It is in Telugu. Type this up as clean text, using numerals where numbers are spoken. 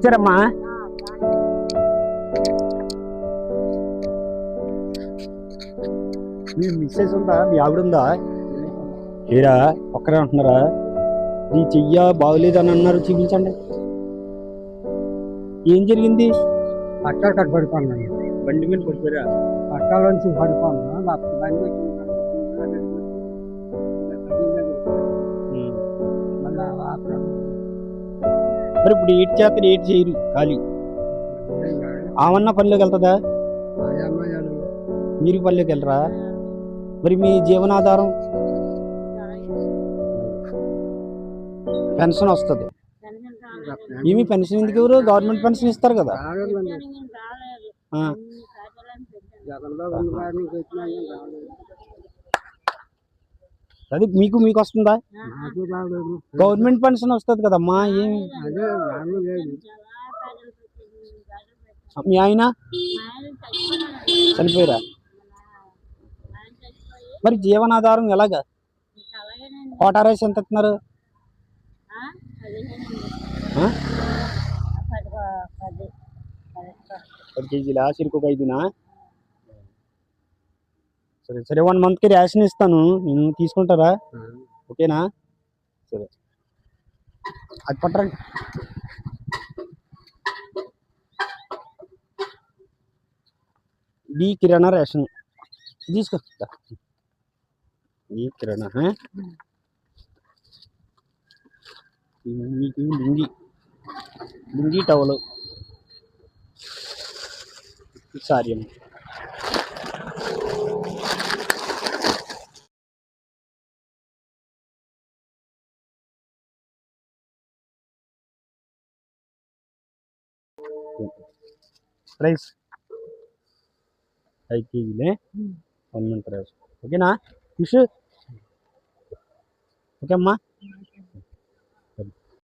వచ్చారమ్మా. మీ మిస్సెస్ ఉందా? మీ ఆవిడ ఉందా? లేరా? ఒక్కరే ఉంటున్నారా? నీ చెయ్య బాగోలేదని అన్నారు, చూపించండి. ఏం జరిగింది? అక్కడ పడిపోన్నాను. బండి మీద పడిపోయారా? పట్టాలోంచి పడిపోన్నా బండి మరి ఇప్పుడు ఏటి చేస్తారు, ఏటి చేయరు ఖాళీ. ఆమన్నా పనిలోకి వెళ్తుందా? మీరు పనిలోకి వెళ్ళరా? మరి మీ జీవనాధారం? పెన్షన్ వస్తుంది. ఏమి పెన్షన్ ఎందుకు ఎవరు? గవర్నమెంట్ పెన్షన్ ఇస్తారు కదా. అది మీకు మీకు వస్తుందా? గవర్నమెంట్ పెన్షన్ వస్తుంది కదమ్మా. ఏమి మీ ఆయన చనిపోయారా? మరి జీవనాధారం ఎలాగా? కోటారేసి ఎంత ఇస్తున్నారు? 10 కేజీలా? సిరికి ఒక 5నా? సరే సరే, 1 మంత్కి రేషన్ ఇస్తాను, నేను తీసుకుంటారా? ఓకేనా? సరే, అది పట్టరండి. ఈ కిరాణా రేషన్ తీసుకొస్తా. ఈ కిరాణా మీకు lungi, lungi towel, sorry. Rice 5 కేజీలే, 1 month rice. ఓకేనా? ఫిష్ ఓకే అమ్మా.